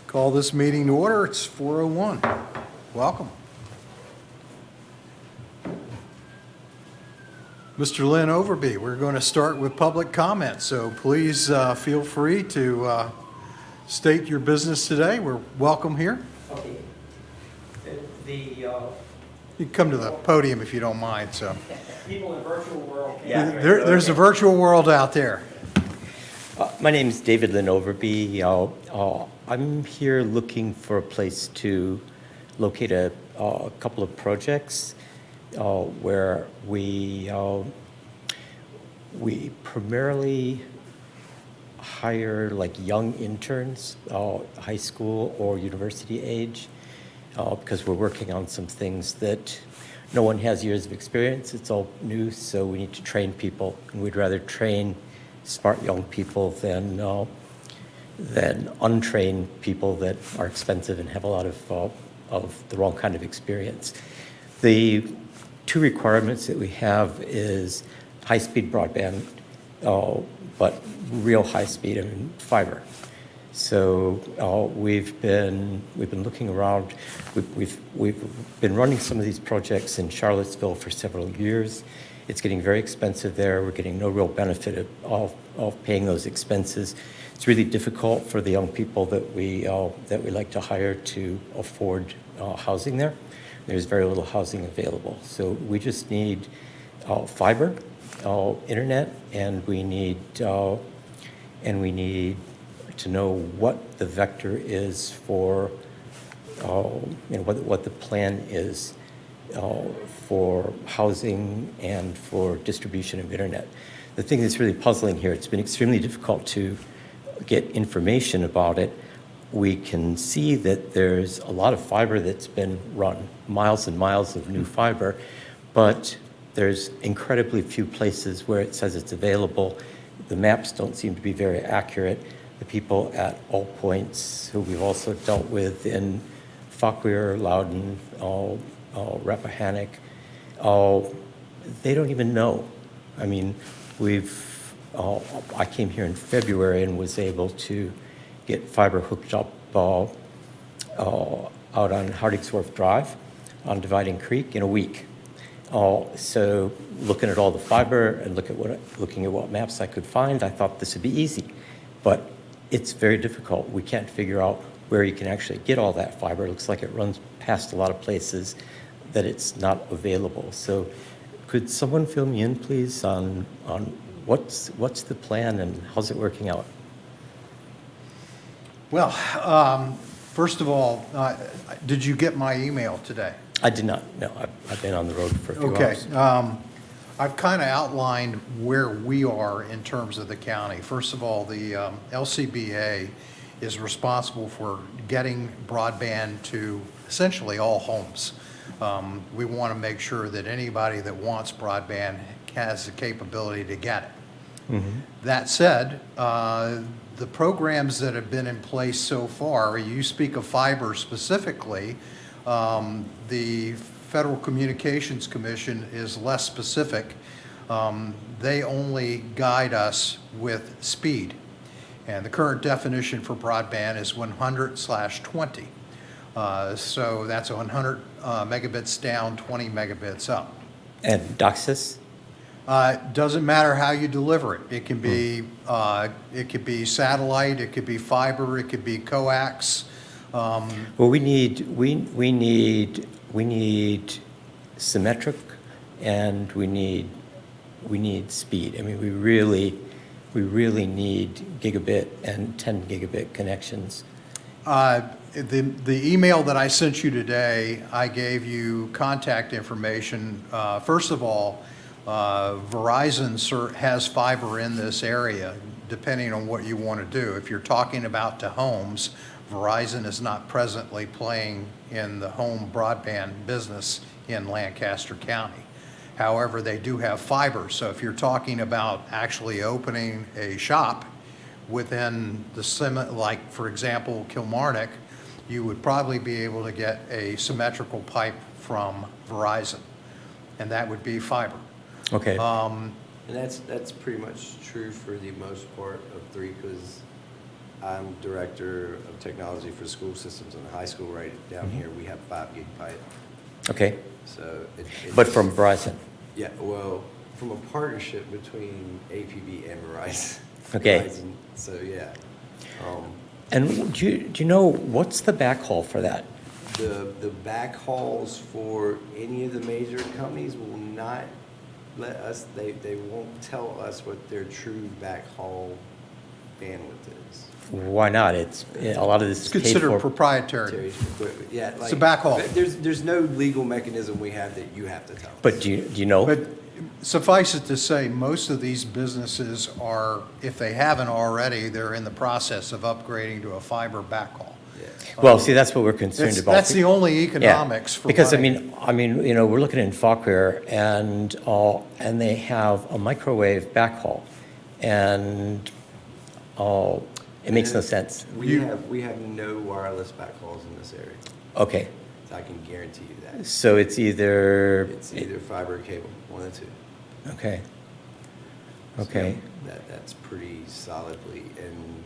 Call this meeting to order. It's 4:01. Welcome. Mr. Lynn Overby, we're going to start with public comment, so please feel free to state your business today. We're welcome here. Okay. You can come to the podium if you don't mind. So People in the virtual world. there's a virtual world out there. My name is David Lynn Overby. I'm here looking for a place to locate a couple of projects where we primarily hire like young interns, high school or university age, because we're working on some things that no one has years of experience. It's all new, so we need to train people, and we'd rather train smart young people than untrained people that are expensive and have a lot of the wrong kind of experience. The two requirements that we have is high-speed broadband, but real high speed, I mean fiber. So we've been looking around. We've been running some of these projects in Charlottesville for several years. It's getting very expensive there. We're getting no real benefit of paying those expenses. It's really difficult for the young people that we like to hire to afford housing there. There's very little housing available. So we just need fiber, internet, and we need to know what the vector is for, what the plan is for housing and for distribution of internet. The thing that's really puzzling here, it's been extremely difficult to get information about it. We can see that there's a lot of fiber that's been run, miles and miles of new fiber, but there's incredibly few places where it says it's available. The maps don't seem to be very accurate. The people at All Points, who we've also dealt with in Fauquier, Loudon, Rappahannock, they don't even know. I mean, I came here in February and was able to get fiber hooked up out on Hardingsworth Drive on Dividing Creek in a week. So looking at all the fiber and looking at what maps I could find, I thought this would be easy, but it's very difficult. We can't figure out where you can actually get all that fiber. It looks like it runs past a lot of places that it's not available. So could someone fill me in, please, on what's the plan and how's it working out? Well, first of all, did you get my email today? I did not. No, I've been on the road for a few Okay. hours. I've kind of outlined where we are in terms of the county. First of all, the LCBA is responsible for getting broadband to essentially all homes. We want to make sure that anybody that wants broadband has the capability to get it. Mm-hmm. That said, the programs that have been in place so far, you speak of fiber specifically, the Federal Communications Commission is less specific. They only guide us with speed. And the current definition for broadband is 100/20. So that's 100 megabits down, 20 megabits up. And DOCSIS? Doesn't matter how you deliver it. It can be satellite, it could be fiber, it could be coax. Well, we need symmetric, and we need speed. I mean, we really need gigabit and 10 gigabit connections. The email that I sent you today, I gave you contact information. First of all, Verizon has fiber in this area, depending on what you want to do. If you're talking about to homes, Verizon is not presently playing in the home broadband business in Lancaster County. However, they do have fiber. So if you're talking about actually opening a shop within like for example, Kilmarnock, you would probably be able to get a symmetrical pipe from Verizon, and that would be fiber. I'm Director of Technology for School Systems in the high school right down here. We have 5 gig pipe. Okay, So but from Verizon? Yeah, well, from a partnership between APB and Verizon. Okay. Verizon, so yeah. And do you know, what's the backhaul for that? The backhauls for any of the major companies will not let us, they won't tell us what their true backhaul bandwidth is. Why not? It's, a lot of this It's is paid considered for. proprietary. Terry's equipment, yeah. It's a backhaul. There's no legal mechanism we have that you have to tell us. But do you know? But suffice it to say, most of these businesses are, if they haven't already, they're in the process of upgrading to a fiber backhaul. Yeah. Well, see, that's what we're concerned That's, about. that's the only Yeah, economics for because running. you know, we're looking in Fauquier and they have a microwave backhaul, and it makes no sense. We have no wireless backhauls in this area. Okay, I can guarantee you that. so it's either. It's either fiber or cable, one of the two. Okay. So Okay. that's pretty solidly, and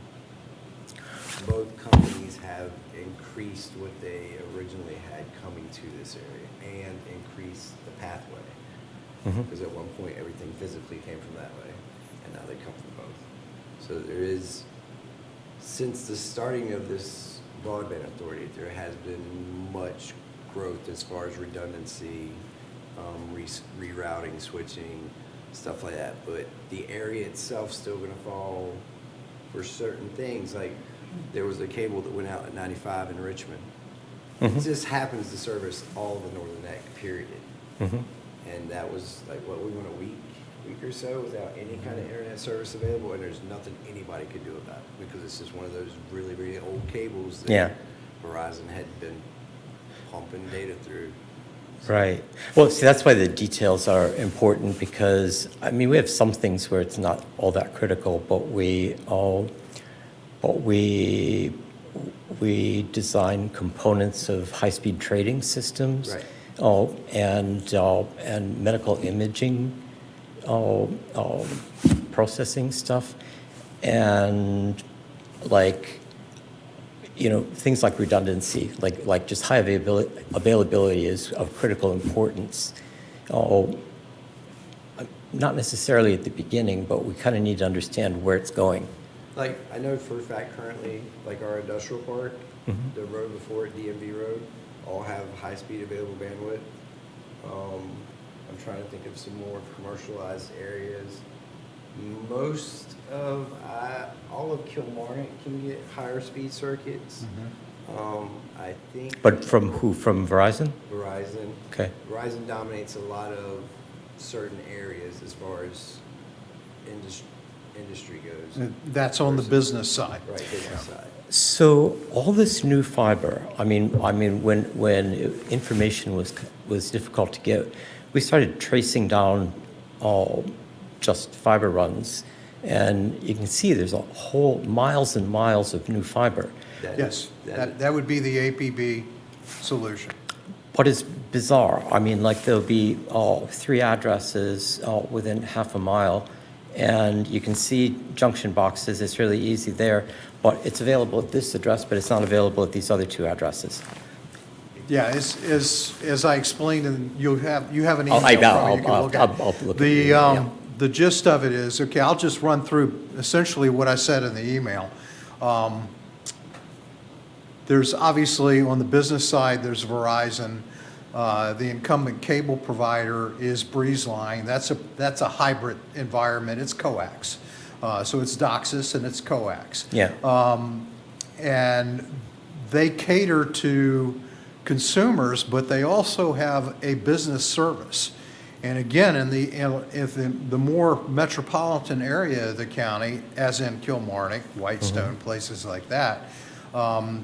both companies have increased what they originally had coming to this area and increased the pathway. Mhm. Because at one point, everything physically came from that way, and now they come from both. So there is, since the starting of this broadband authority, there has been much growth as far as redundancy, rerouting, switching, stuff like that. But the area itself still going to fall for certain things. Like there was a cable that went out at 95 in Richmond. It Mhm. just happens to service all the northern neck, period. Mhm. And that was like, what, we went a week or so without any kind of internet service available, and there's nothing anybody could do about it because it's just one of those really, really old cables that Yeah. Verizon had been pumping data through. Right. Well, see, that's why the details are important because, I mean, we have some things where it's not all that critical, but we design components of high-speed trading systems. Right. And medical imaging processing stuff. And like, you know, things like redundancy, like just high availability is of critical importance. Not necessarily at the beginning, but we kind of need to understand where it's going. Like, I know for a fact currently, like our industrial park, Mhm. the road before it, DMV Road, all have high-speed available bandwidth. I'm trying to think of some more commercialized areas. Most of, all of Kilmarnock can get higher speed circuits. I think. But from who? From Verizon? Verizon. Okay. Verizon dominates a lot of certain areas as far as industry goes. That's on the business side. Right, business side. So all this new fiber, I mean, when information was difficult to get, we started tracing down all just fiber runs, and you can see there's a whole miles and miles of new fiber. Yes, that would be the APB solution. What is bizarre, I mean, like there'll be 3 addresses within half a mile, and you can see junction boxes. It's really easy there, but it's available at this address, but it's not available at these other 2 addresses. Yeah, as I explained, and you have an email I'll- from me, you can look at. I'll look at the email, yeah. The gist of it is, okay, I'll just run through essentially what I said in the email. There's obviously, on the business side, there's Verizon. The incumbent cable provider is BreezeLine. That's a hybrid environment. It's coax. So it's DOCSIS and it's coax. Yeah. And they cater to consumers, but they also have a business service. And again, if the more metropolitan area of the county, as in Kilmarnock, Whitestone, places like that,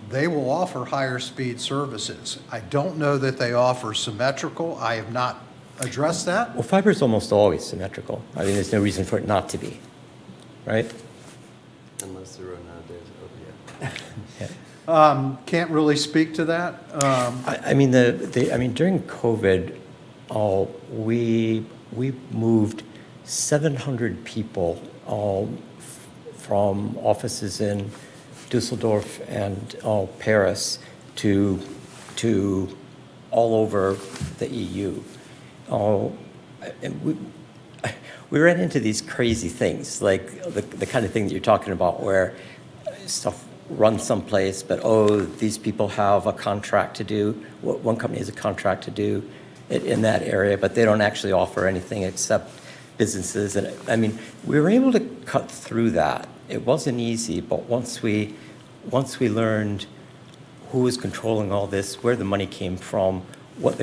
they will offer higher speed services. I don't know that they offer symmetrical. I have not addressed that. Well, fiber is almost always symmetrical. I mean, there's no reason for it not to be, right? Unless the road nowadays is open yet. Yeah. Can't really speak to that. I mean, during COVID, we moved 700 people from offices in Dusseldorf and Paris to all over the EU. And we ran into these crazy things, like the kind of thing that you're talking about, where stuff runs someplace, but these people have a contract to do. One company has a contract to do it in that area, but they don't actually offer anything except businesses. And I mean, we were able to cut through that. It wasn't easy, but once we learned who was controlling all this, where the money came from, what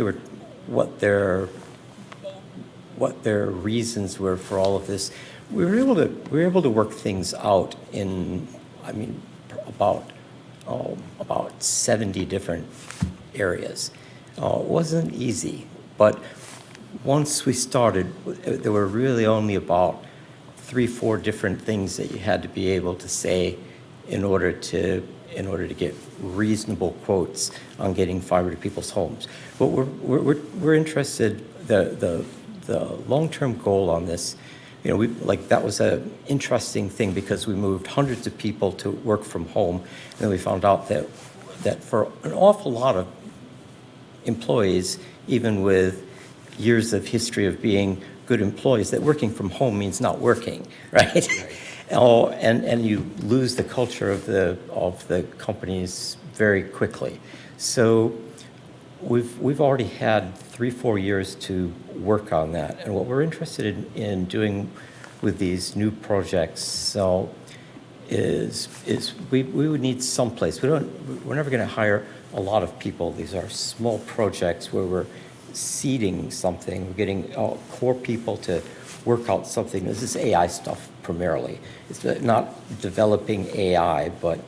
their reasons were for all of this, we were able to work things out in, I mean, about 70 different areas. It wasn't easy, but once we started, there were really only about 3-4 different things that you had to be able to say in order to get reasonable quotes on getting fiber to people's homes. But we're interested, the long-term goal on this, you know, that was an interesting thing because we moved hundreds of people to work from home, and then we found out that for an awful lot of employees, even with years of history of being good employees, that working from home means not working, right? And you lose the culture of the companies very quickly. So we've already had 3-4 years to work on that. And what we're interested in doing with these new projects is we would need someplace. We're never going to hire a lot of people. These are small projects where we're seeding something. We're getting core people to work out something. This is AI stuff primarily. It's not developing AI, but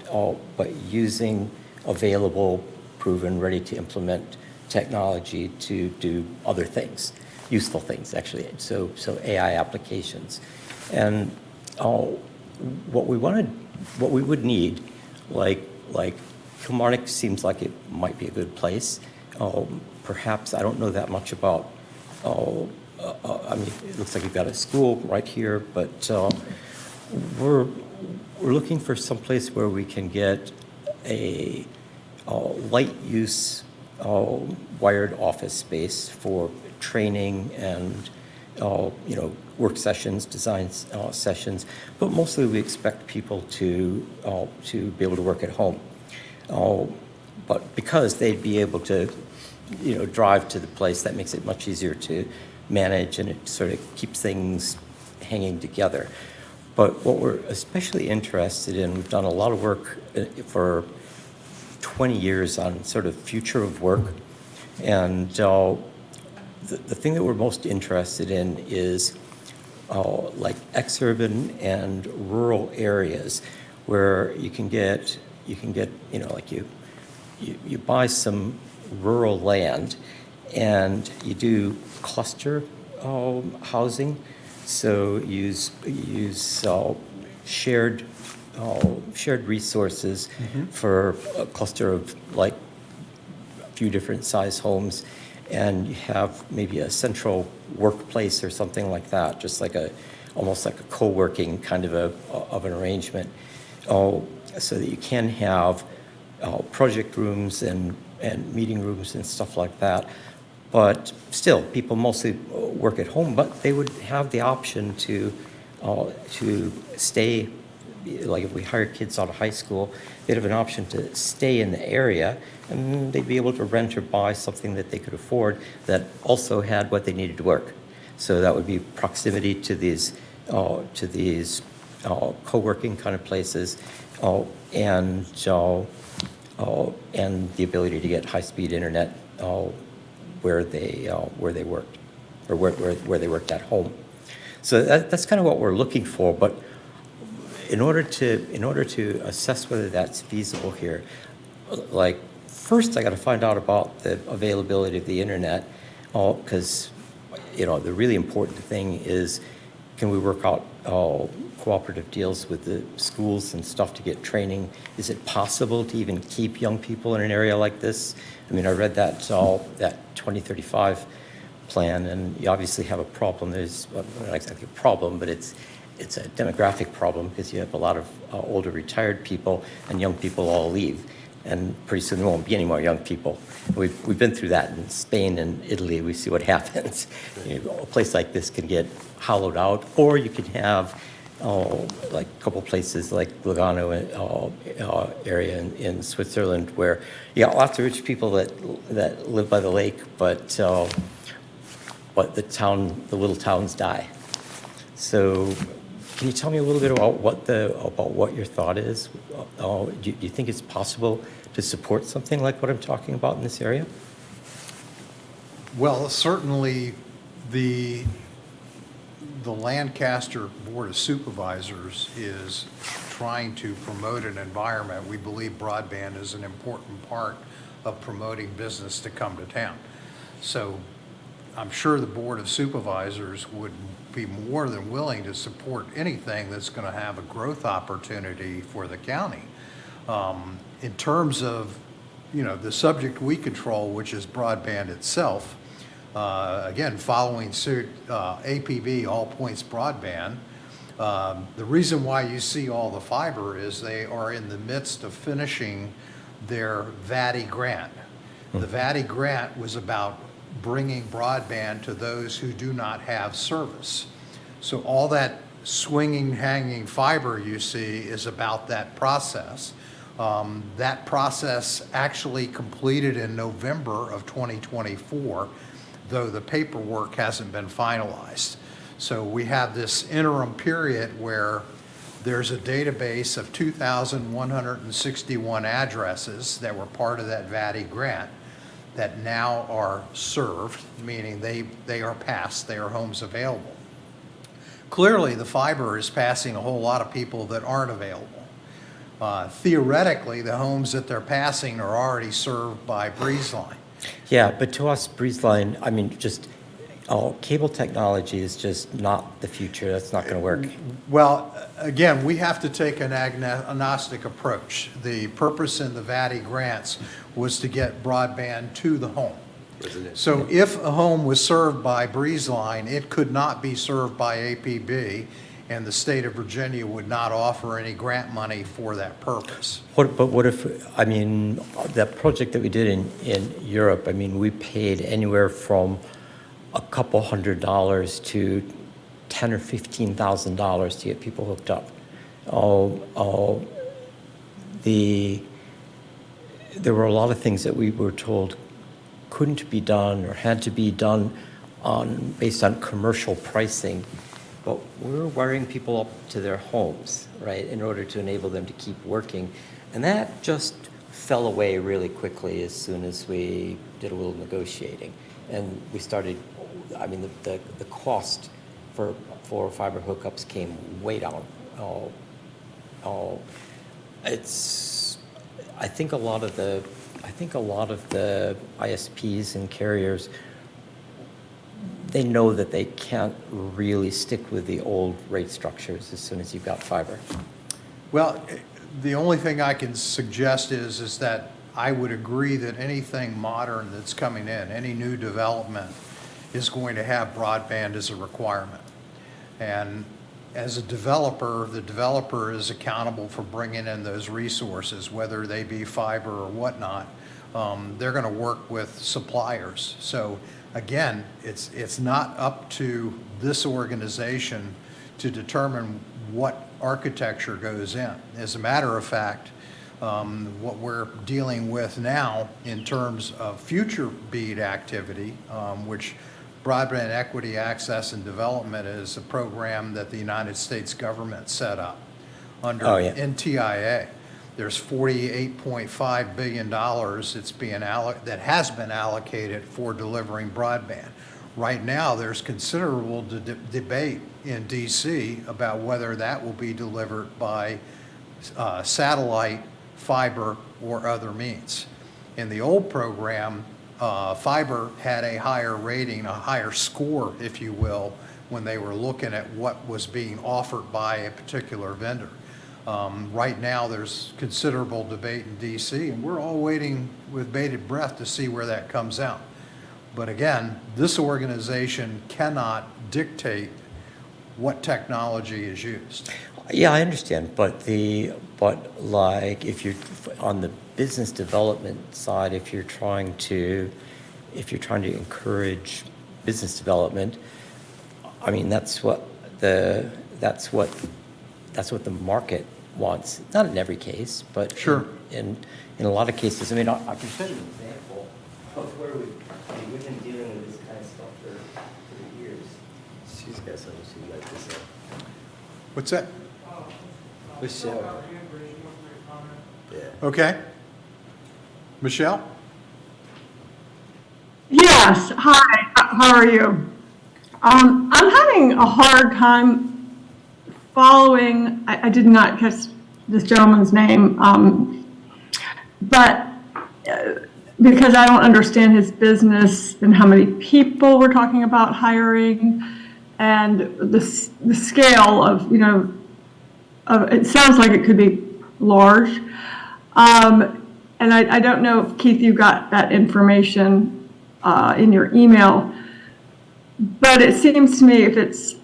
using available, proven, ready to implement technology to do other things, useful things actually. So AI applications, and what we would need, like Kilmarnock seems like it might be a good place. Perhaps I don't know that much about. I mean, it looks like you've got a school right here, but we're looking for some place where we can get a light use wired office space for training and work sessions, design sessions. But mostly we expect people to be able to work at home. But because they'd be able to drive to the place, that makes it much easier to manage, and it sort of keeps things hanging together. But what we're especially interested in, we've done a lot of work for 20 years on sort of future of work, and the thing that we're most interested in is like exurban and rural areas where you can get like you buy some rural land and you do cluster housing. So use shared resources for a cluster of like a few different size homes, and you have maybe a central workplace or something like that, just like almost like a co-working kind of an arrangement, so that you can have project rooms and meeting rooms and stuff like that. But still, people mostly work at home, but they would have the option to stay, like if we hire kids out of high school, they'd have an option to stay in the area, and they'd be able to rent or buy something that they could afford that also had what they needed to work. So that would be proximity to these co-working kind of places, and the ability to get high-speed internet where they worked, or where they worked at home. So that's kind of what we're looking for. But in order to assess whether that's feasible here, like first I got to find out about the availability of the internet, because the really important thing is, can we work out cooperative deals with the schools and stuff to get training? Is it possible to even keep young people in an area like this? I mean, I read that 2035 plan, and you obviously have a problem. There's not exactly a problem, but it's it's a demographic problem because you have a lot of older retired people and young people all leave. And pretty soon there won't be any more young people. We've been through that in Spain and Italy. We see what happens. You know, a place like this can get hollowed out, or you can have like a couple places like Lugano area in Switzerland where you got lots of rich people that live by the lake, but the little towns die. So can you tell me a little bit about what your thought is? Do you think it's possible to support something like what I'm talking about in this area? Well, certainly the Lancaster Board of Supervisors is trying to promote an environment. We believe broadband is an important part of promoting business to come to town. So I'm sure the Board of Supervisors would be more than willing to support anything that's going to have a growth opportunity for the county. In terms of, the subject we control, which is broadband itself, again, following suit, APB, All Points Broadband, the reason why you see all the fiber is they are in the midst of finishing their VATI grant. The VATI grant was about bringing broadband to those who do not have service. So all that swinging, hanging fiber you see is about that process. That process actually completed in November of 2024, though the paperwork hasn't been finalized. So we have this interim period where there's a database of 2,161 addresses that were part of that VATI grant that now are served, meaning they are passed, they are homes available. Clearly, the fiber is passing a whole lot of people that aren't available. Theoretically, the homes that they're passing are already served by BreezeLine. Yeah, but to us, BreezeLine, I mean, cable technology is just not the future. That's not going to work. Well, again, we have to take an agnostic approach. The purpose in the VATI grants was to get broadband to the home. So if a home was served by BreezeLine, it could not be served by APB, and the state of Virginia would not offer any grant money for that purpose. What if, that project that we did in Europe, we paid anywhere from a couple $100 to $10,000 or $15,000 to get people hooked up. There were a lot of things that we were told couldn't be done or had to be done based on commercial pricing, but we're wiring people up to their homes, right, in order to enable them to keep working, and that just fell away really quickly as soon as we did a little negotiating, and we started. The cost for fiber hookups came way down. I think a lot of the ISPs and carriers, they know that they can't really stick with the old rate structures as soon as you've got fiber. Well, the only thing I can suggest is that I would agree that anything modern that's coming in, any new development, is going to have broadband as a requirement. And as a developer, the developer is accountable for bringing in those resources, whether they be fiber or whatnot. They're going to work with suppliers. So again, it's not up to this organization to determine what architecture goes in. As a matter of fact, what we're dealing with now in terms of future BEAD activity, which Broadband Equity Access and Development is a program that the United States government set up under NTIA. There's $48.5 billion that has been allocated for delivering broadband. Right now, there's considerable debate in DC about whether that will be delivered by satellite, fiber, or other means. In the old program, fiber had a higher rating, a higher score, if you will, when they were looking at what was being offered by a particular vendor. Right now, there's considerable debate in DC, and we're all waiting with bated breath to see where that comes out. But again, this organization cannot dictate what technology is used. Yeah, I understand, but like if you're on the business development side, if you're trying to encourage business development, I mean that's what the market wants. Not in every case, but Sure. in a lot of cases. I mean, I can show you an example of where we've been dealing with this kind of stuff for years. She's got something she'd like to say. What's that? Michelle. Yeah. Okay. Michelle? Yes, hi, how are you? I'm having a hard time following, I did not catch this gentleman's name, but because I don't understand his business and how many people we're talking about hiring and the scale of, it sounds like it could be large. And I don't know if, Keith, you got that information in your email, but it seems to me if it's,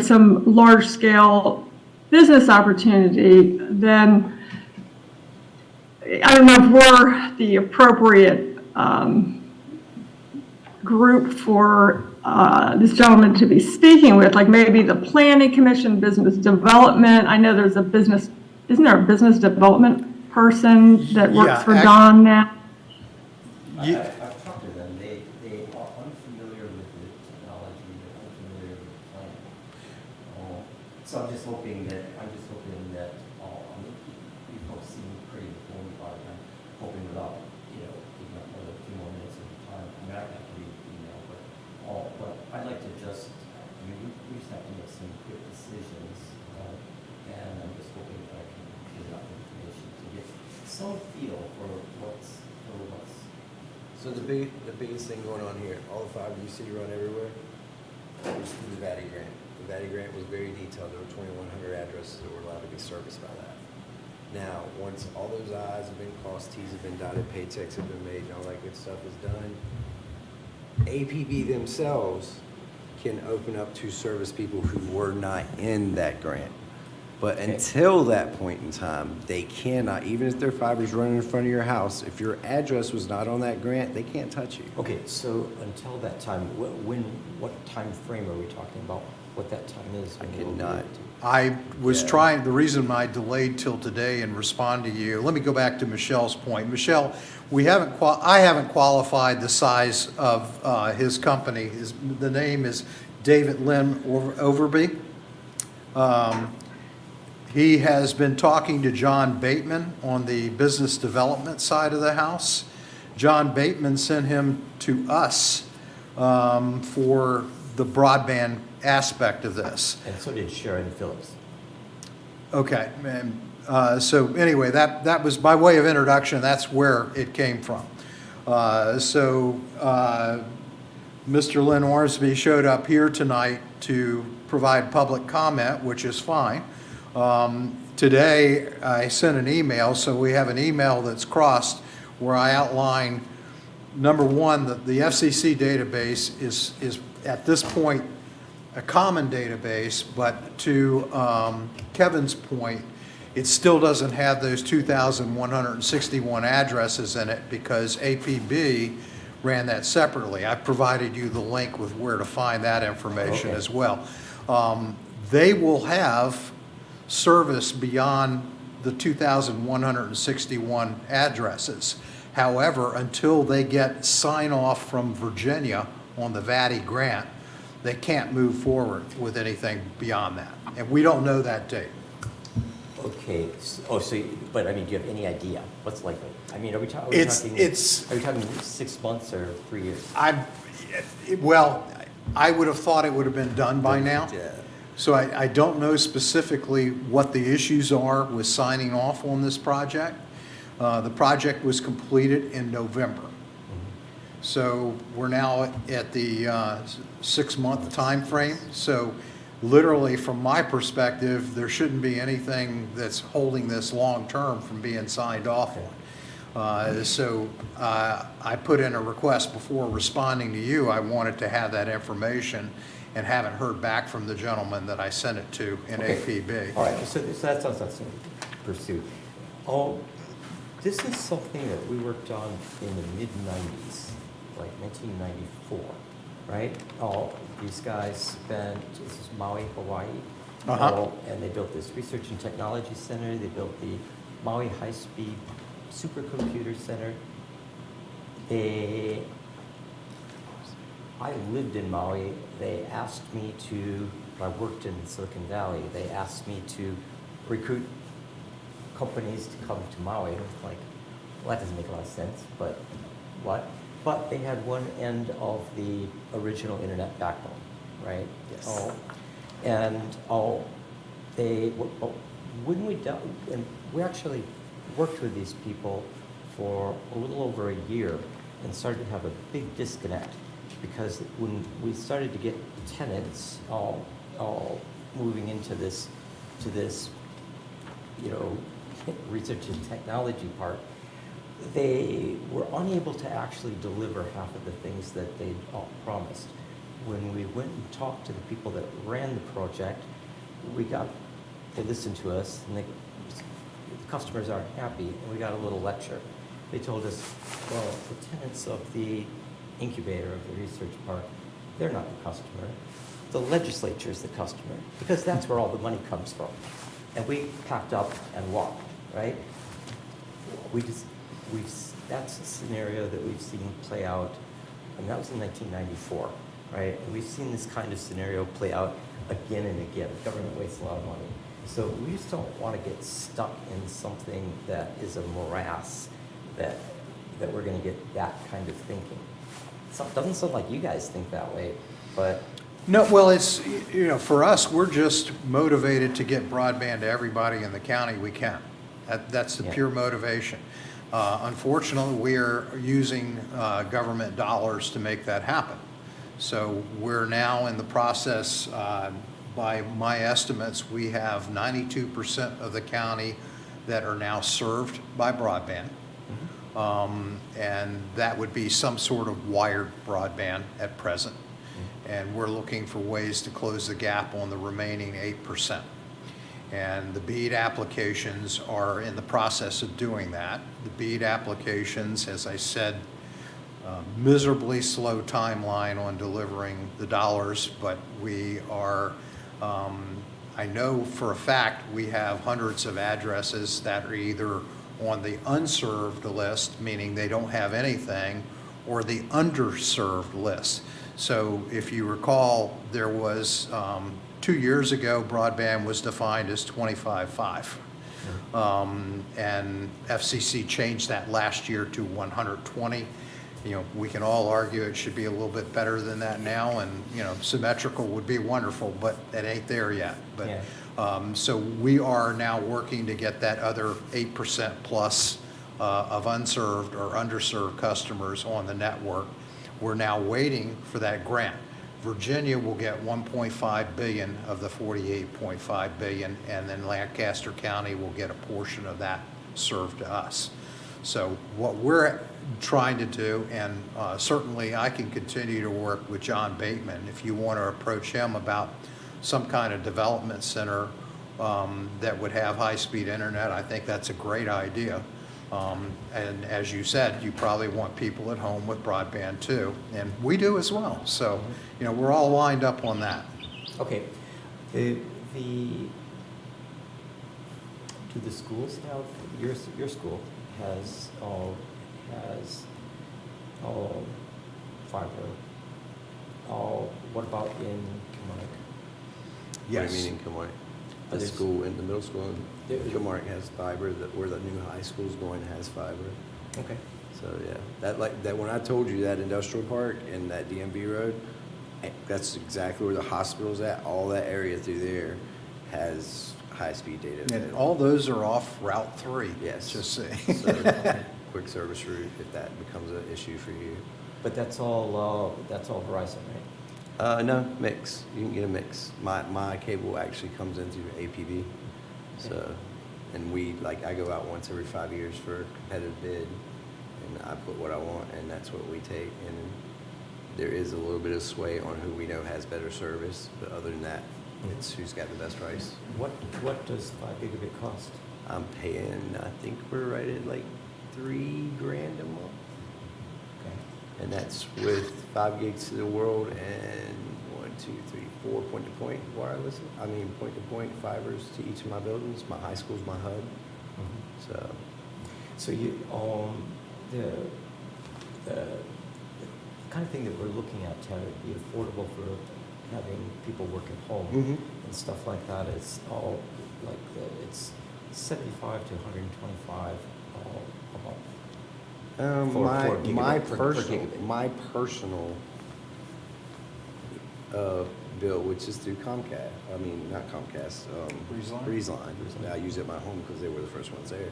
some large-scale business opportunity, then I don't know if we're the appropriate group for this gentleman to be speaking with, like maybe the Planning Commission, business development. I know there's isn't there a business development person that works Yeah, for Don now? I've talked to them. They are unfamiliar with the technology. They're unfamiliar with the plan. So I'm just hoping that you folks seem pretty informed about it. I'm hoping without taking up another few more minutes of your time. I mean, I have to read the email, but I'd like to just we just have to make some quick decisions, and I'm just hoping that I can get enough information to get some feel for what's. So the biggest thing going on here, all the fiber you see run everywhere, is through the VATI grant. The VATI grant was very detailed. There were 2,100 addresses that were allowed to be serviced by that. Now, once all those I's have been crossed, T's have been dotted, paychecks have been made, and all that good stuff is done, APB themselves can open up to service people who were not in that grant. But until that point in time, they cannot, even if their fiber's running in front of your house, if your address was not on that grant, they can't touch you. Okay, so until that time, what time frame are we talking about? What that time is? I when we'll be cannot. able to- I was Yeah. trying, the reason I delayed till today and respond to you, let me go back to Michelle's point. Michelle, I haven't qualified the size of his company. The name is David Lynn Overby. He has been talking to John Bateman on the business development side of the house. John Bateman sent him to us for the broadband aspect of this. And so did Sharon Phillips. Okay, and so anyway, that was by way of introduction, that's where it came from. Mr. Lynn Ormsby showed up here tonight to provide public comment, which is fine. Today, I sent an email, so we have an email that's crossed where I outline, number one, that the FCC database is at this point a common database, but to Kevin's point, it still doesn't have those 2,161 addresses in it because APB ran that separately. I provided you the link with where to find that information Okay. as well. They will have service beyond the 2,161 addresses. However, until they get sign-off from Virginia on the VATI grant, they can't move forward with anything beyond that. And we don't know that date. Okay, but I mean, do you have any idea what's likely? I mean, are we talking 6 months or 3 years? I would have thought it would have been done by now. Yeah. So I don't know specifically what the issues are with signing off on this project. The project was completed in November. So we're now at the 6-month time frame. So literally, from my perspective, there shouldn't be anything that's holding this long-term from being signed off on. So I put in a request before responding to you. I wanted to have that information and haven't heard back from the gentleman that I sent it to in Okay. APB. All right, so that sounds like some pursuit. Oh, this is something that we worked on in the mid-90s, like 1994, right? Oh, these guys spent, this is Maui, Hawaii. Uh-huh. Oh, and they built this research and technology center. They built the Maui High-Speed Supercomputer Center. I lived in Maui. They asked me to, I worked in Silicon Valley. They asked me to recruit companies to come to Maui. It was like, well, that doesn't make a lot of sense, but what? But they had one end of the original internet backbone, right? Yes. When we dealt, and we actually worked with these people for a little over a year and started to have a big disconnect, because when we started to get tenants all moving into this, research and technology part, they were unable to actually deliver half of the things that they'd all promised. When we went and talked to the people that ran the project, they listened to us, and the customers aren't happy, and we got a little lecture. They told us, well, the tenants of the incubator of the research park, they're not the customer. The legislature's the customer, because that's where all the money comes from. And we packed up and walked, right? That's a scenario that we've seen play out, and that was in 1994, right? And we've seen this kind of scenario play out again and again. The government wastes a lot of money. So we just don't want to get stuck in something that is a morass, that we're going to get that kind of thinking. It doesn't sound like you guys think that way, but No, well, it's, for us, we're just motivated to get broadband to everybody in the county we can. That's the Yeah. pure motivation. Unfortunately, we are using government dollars to make that happen. So we're now in the process, by my estimates, we have 92% of the county that are now served by broadband. And that would be some sort of wired broadband at present. And we're looking for ways to close the gap on the remaining 8%. And the BEAD applications are in the process of doing that. The BEAD applications, as I said, miserably slow timeline on delivering the dollars, but we are, I know for a fact we have hundreds of addresses that are either on the unserved list, meaning they don't have anything, or the underserved list. So if you recall, there was, 2 years ago, broadband was defined as 25.5. And FCC changed that last year to 120. We can all argue it should be a little bit better than that now, and, symmetrical would be wonderful, but it ain't there yet. But, Yeah. so we are now working to get that other 8% plus of unserved or underserved customers on the network. We're now waiting for that grant. Virginia will get 1.5 billion of the 48.5 billion, and then Lancaster County will get a portion of that served to us. So what we're trying to do, and certainly I can continue to work with John Bateman if you want to approach him about some kind of development center that would have high-speed internet. I think that's a great idea. And as you said, you probably want people at home with broadband too, and we do as well. So, we're all lined up on that. okay. Do the schools have, your school has fiber? What about in Kilmarnock? What do you mean in Kilmarnock? The There's- school, in the middle school There- in Kilmarnock has fiber, where the new high school's going has fiber. Okay. So, yeah, that when I told you that industrial park and that DMV road, that's exactly where the hospital's at. All that area through there has high-speed data. And available. all those are off Route 3. Yes. Just say. So, quick service route, if that becomes an issue for you. But that's all Verizon, right? No, mix. You can get a mix. My cable actually comes in through APB. So, and I go out once every 5 years for a competitive bid, and I put what I want, and that's what we take. And there is a little bit of sway on who we know has better service, but other than that, it's who's got the best price. What does 5 gigabit cost? I'm paying, I think we're right at like $3,000 a month. Okay. And that's with 5 gigs to the world and 4 point-to-point wireless. I mean, point-to-point fibers to each of my buildings. My high school's my hub. So, So you, the kind of thing that we're looking at to be affordable for having people work at home and stuff like that is all like it's 75 to 125 a month. my personal bill, which is through Comcast. I mean, not Comcast. Breezeline. I use it at my home because they were the first ones there.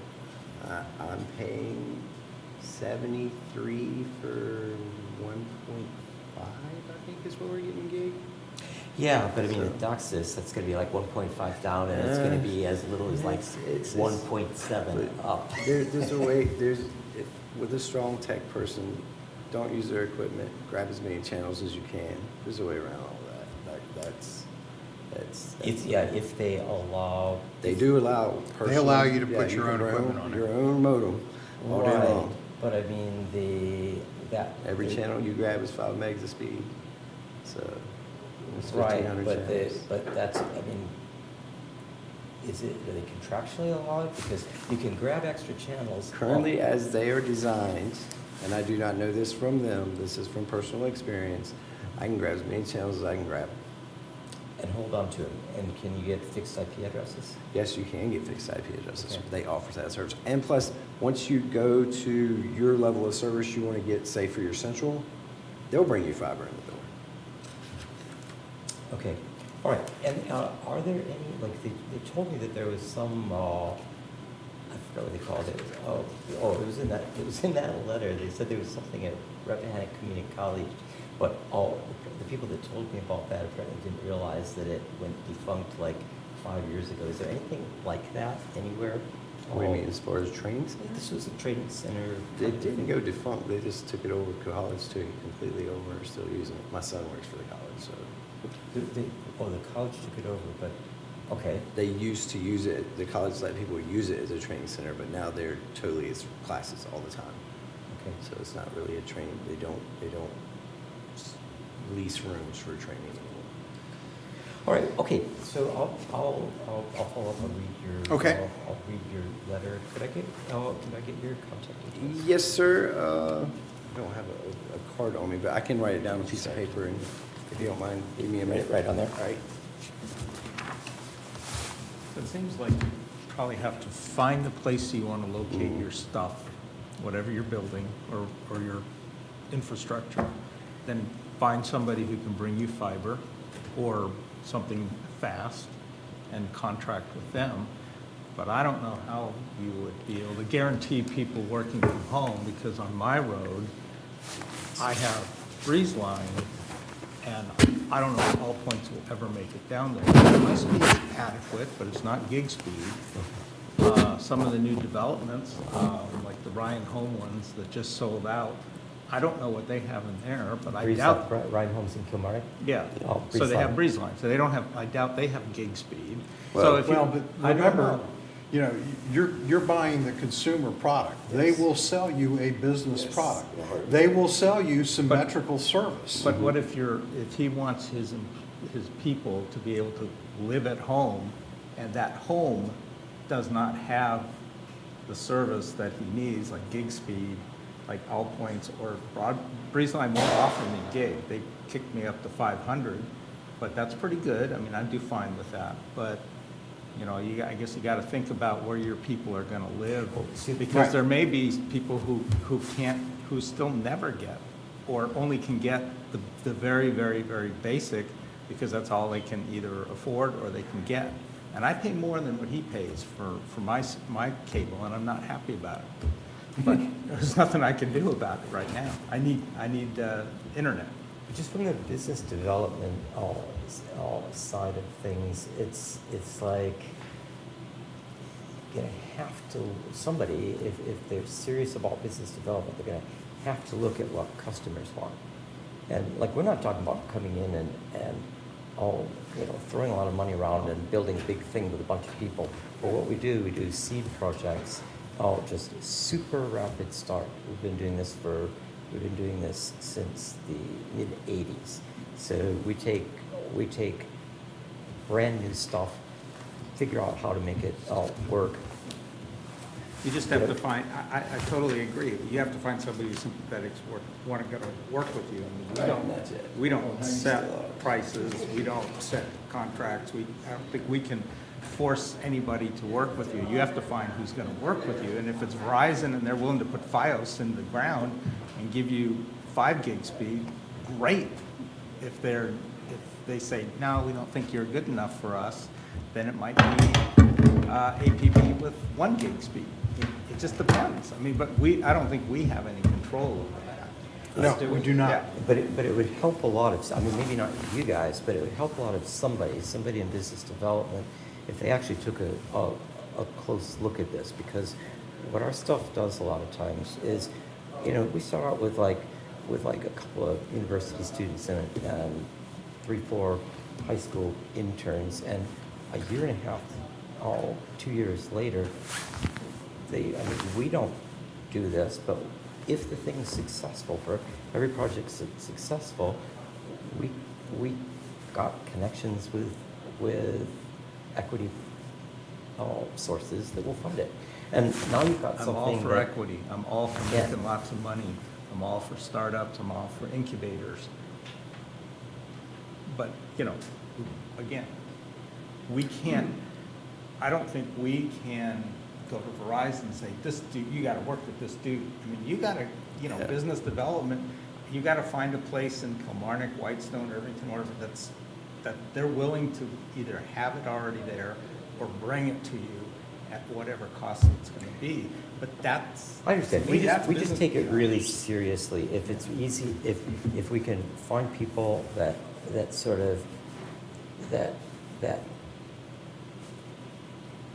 I'm paying $73 for 1.5. I think is what we're getting gig. Yeah, but I mean, So- at DOCSIS, that's going to be like 1.5 down, and it's going to be as little as like It's- 1.7 up. There's a way. With a strong tech person, don't use their equipment. Grab as many channels as you can. There's a way around all that. That's If they allow. They do allow personal. They allow you to yeah, put you your can own bring equipment on it. Your own modem all day Right, long. but I mean, Every channel you grab is 5 megs of speed. So it's 1,500 Right, channels. but that's, I mean, are they contractually allowed? Because you can grab extra channels. Currently, as they are designed, and I do not know this from them, this is from personal experience, I can grab as many channels as I can grab. And hold on to them. And can you get fixed IP addresses? Yes, you can get fixed IP addresses. Okay. They offer that service. And plus, once you go to your level of service you want to get, say, for your central, they'll bring you fiber in the door. Okay, all right. And are there any, like, they told me that there was some, I forgot what they called it. It was in that letter. They said there was something at Rappahannock Community College, but the people that told me about that apparently didn't realize that it went defunct like 5 years ago. Is there anything like that anywhere? What do you mean, as far as trains? This was a training center. They didn't go defunct. They just took it over. College took it completely over. Are still using it. My son works for the college, so The college took it over, but, okay. they used to use it. The college let people use it as a training center, but now they're totally as classes all the time. Okay. So it's not really a training. They don't lease rooms for training anymore. All right, okay, so I'll follow up and read your. Okay. I'll read your letter. Could I get your contact details? Yes, sir. I don't have a card on me, but I can write it down on a piece of paper, and if you don't mind, give me a minute. Right on there. All right. It seems like you probably have to find the place you want to locate Mm-hmm. your stuff, whatever you're building or your infrastructure. Then find somebody who can bring you fiber or something fast and contract with them. But I don't know how you would be able to guarantee people working from home, because on my road, I have Breezeline, and I don't know if all points will ever make it down there. My speed is adequate, but it's not gig speed. Some of the new developments, like the Ryan Home ones that just sold out, I don't know what they have in there, but I doubt. Ryan Homes in Kilmarnock? Yeah, Oh, so they have Breezeline. Breezeline, so they don't have, I doubt they have gig speed. Well- So if you, Well, but I don't remember, know. you know, you're buying the consumer product. They will sell you a business Yes. product. They will sell you symmetrical service. But what if he wants his people to be able to live at home, and that home does not have the service that he needs, like gig speed, like All Points or Breezeline won't offer me gig. They kicked me up to 500, but that's pretty good. I mean, I do fine with that. But, you know, I guess you got to think about where your people are going to live, because Right. there may be people who still never get, or only can get the very, very, very basic, because that's all they can either afford or they can get. And I pay more than what he pays for my cable, and I'm not happy about it. But there's nothing I can do about it right now. I need internet. Just from the business development side of things, it's like you're gonna have to, somebody, if they're serious about business development, they're gonna have to look at what customers want. And like, we're not talking about coming in and oh, throwing a lot of money around and building a big thing with a bunch of people. But what we do seed projects, just super rapid start. We've been doing this since the mid-'80s. So we take brand new stuff, figure out how to make it work. You just have to find, I totally agree. You have to find somebody who's sympathetic, want to go to work with you. I mean, That's it. we don't set prices, we don't set contracts. I don't think we can force anybody to work with you. You have to find who's going to work with you. And if it's Verizon and they're willing to put Fios in the ground and give you 5 gig speed, great. If they say, no, we don't think you're good enough for us, then it might be APB with 1 gig speed. It just depends. I mean, but I don't think we have any control over that. No, we do not. Yeah. But it would help a lot of, I mean, maybe not you guys, but it would help a lot of somebody in business development, if they actually took a close look at this. Because what our stuff does a lot of times is, we start out with like a couple of university students and 3-4 high school interns, and a year and a half, 2 years later, we don't do this, but if the thing is successful, for every project successful, we got connections with equity sources that will fund it. And now you've got I'm something all for that- equity. I'm all for Yeah. making lots of money. I'm all for startups. I'm all for incubators. But, again, I don't think we can go to Verizon and say, this dude, you gotta work with this dude. I mean, you gotta, Yeah. business development, you gotta find a place in Kilmarnock, Whitestone, Irvington, or that they're willing to either have it already there or bring it to you at whatever cost it's gonna be. But that's. I understand. to me, We that's just business take it development. really seriously. If it's easy, if we can find people that sort of, that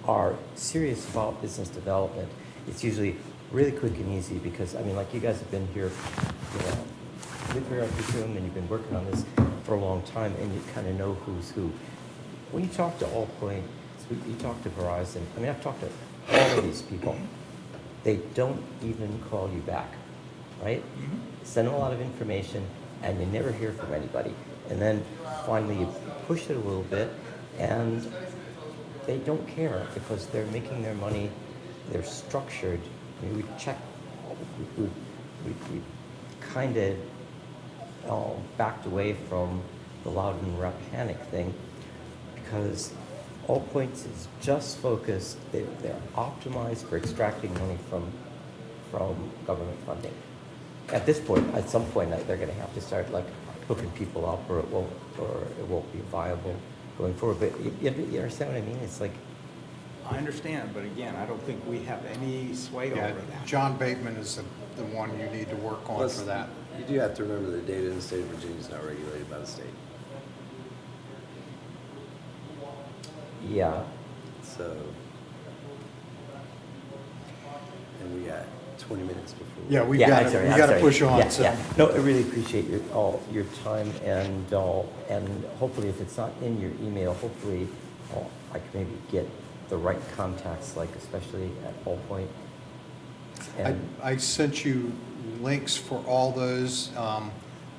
are serious about business development, it's usually really quick and easy because, I mean, like you guys have been here, with your room and you've been working on this for a long time and you kind of know who's who. When you talk to Allpoint, you talk to Verizon, I mean, I've talked to all of these people. They don't even call you back, right? Send them a lot of information and you never hear from anybody. And then finally you push it a little bit and they don't care because they're making their money, they're structured. I mean, we check, we kind of backed away from the Loudon Rappahannock thing because Allpoints is just focused, they're optimized for extracting money from government funding. At this point, at some point, they're going to have to start like hooking people up, or it won't be viable going forward. But you understand what I mean? It's like, I understand, but again, I don't think we have any sway Yeah, over that. John Bateman is the one you need to work on Plus, for that. You do have to remember that data in the state of Virginia is not regulated by the state. yeah. So, and we got 20 minutes before. Yeah, we Yeah, got I'm sorry, we I'm got to sorry. push on. Yeah, So. yeah. No, I really appreciate your time and hopefully if it's not in your email, hopefully I can maybe get the right contacts, like especially at Allpoint. And I sent you links for all those.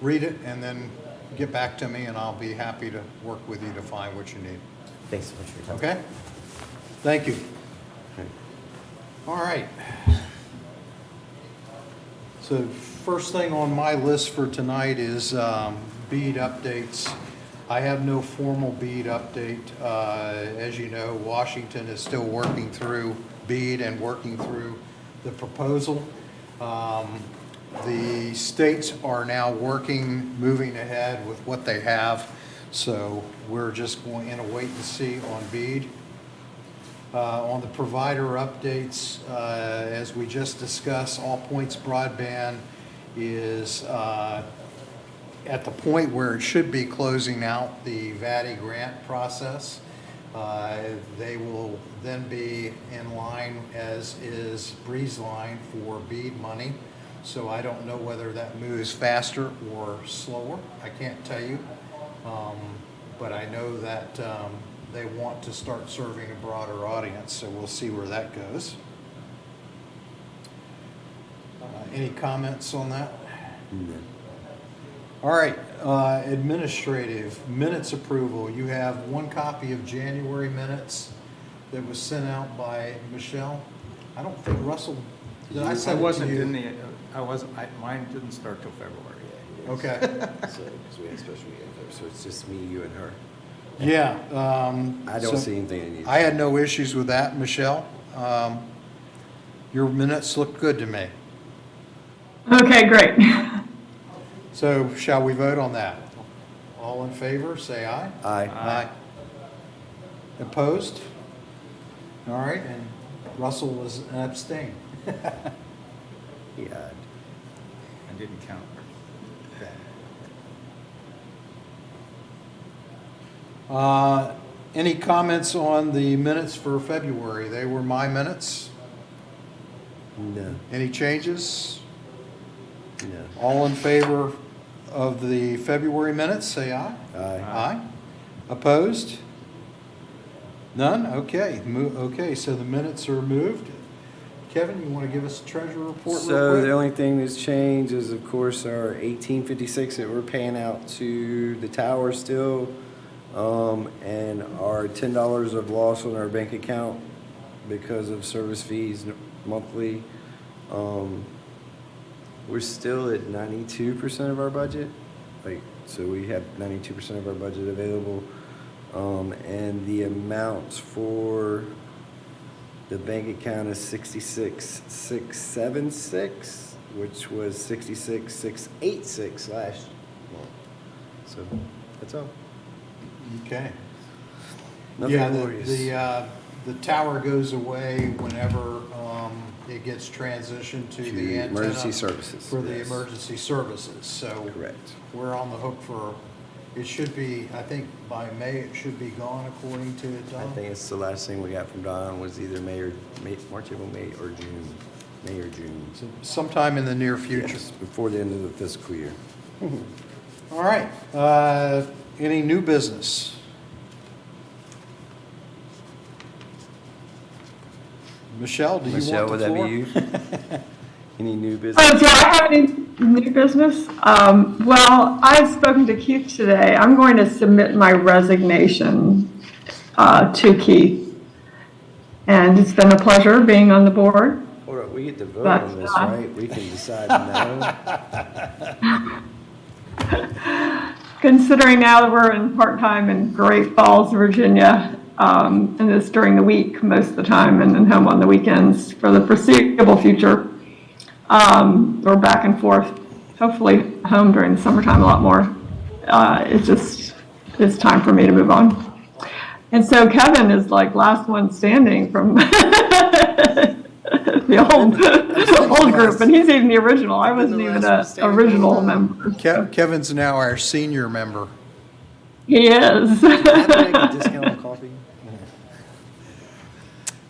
Read it and then get back to me, and I'll be happy to work with you to find what you need. thanks so much for your time. Okay? Thank you. All right. So first thing on my list for tonight is bead updates. I have no formal bead update. As you know, Washington is still working through bead and working through the proposal. The states are now moving ahead with what they have. So we're just going in a wait and see on bead. On the provider updates, as we just discussed, Allpoints Broadband is at the point where it should be closing out the VATI grant process. They will then be in line, as is BreezeLine, for BEAD money. So I don't know whether that moves faster or slower. I can't tell you. But I know that they want to start serving a broader audience, so we'll see where that goes. Any comments on that? No. All right, administrative minutes approval. You have one copy of January minutes that was sent out by Michelle. I don't think Russell, did I I send it to wasn't you? in the, mine didn't start till February. Okay. So, because we had a special meeting, so it's just me, you, and her. Yeah. I don't see anything that needs. I had no issues with that, Michelle. Your minutes look good to me. Okay, great. So shall we vote on that? All in favor, say aye. Aye. Aye. Opposed? All right, and Russell was an abstain. Yeah. I didn't count. Any comments on the minutes for February? They were my minutes. No. Any changes? No. All in favor of the February minutes, say aye. Aye. Aye. Opposed? None? Okay. Okay, so the minutes are moved. Kevin, you want to give us a treasurer report real So quick? the only thing that's changed is, of course, our 1856 that we're paying out to the tower still, and our $10 of loss on our bank account because of service fees monthly. We're still at 92% of our budget, so we have 92% of our budget available, and the amounts for the bank account is 66,676, which was 66,686 last month. So that's all. Okay. Nothing Yeah, glorious. the tower goes away whenever it gets transitioned to the antenna. Emergency services. For the yes. emergency services, so. Correct. We're on the hook for, it should be, I think by May it should be gone according to I Don. think it's the last thing we got from Don was either March, April, May, or June. May or June. So sometime in the near future. Yes, before the end of the fiscal year. All right, any new business? Michelle, do you Michelle, want would the that floor? be you? Any new business? Do I have any new business? Well, I've spoken to Keith today. I'm going to submit my resignation to Keith. And it's been a pleasure being on the board. Hold on, we get to vote But, on this, right? We can decide no. Considering now that we're in part-time in Great Falls, Virginia, and it's during the week most of the time and then home on the weekends for the foreseeable future. We're back and forth, hopefully home during the summertime a lot more. It's time for me to move on. And so Kevin is like last one standing from the old group, and he's even the original. I wasn't even an original member. Kevin's now our senior member. He is. Can I make a discount on coffee?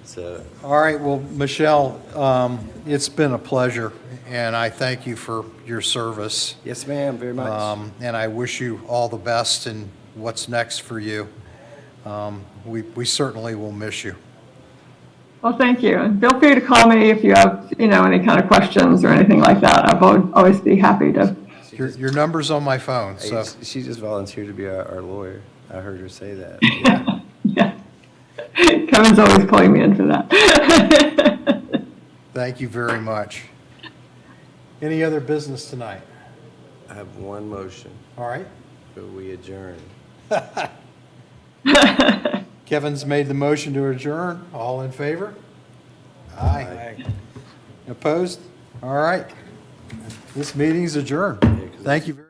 So, All right, well, Michelle, it's been a pleasure, and I thank you for your service. yes, ma'am, very much. And I wish you all the best in what's next for you. We certainly will miss you. Well, thank you. And feel free to call me if you have, any kind of questions or anything like that. I'll always be happy to. Your number's on my phone, Hey, so. she just volunteered to be our lawyer. I heard her say that. Yeah. Kevin's always pulling me in for that. Thank you very much. Any other business tonight? I have one motion, All right. but we adjourn. Kevin's made the motion to adjourn. All in favor? Aye. Opposed? All right. This meeting's adjourned. Thank you very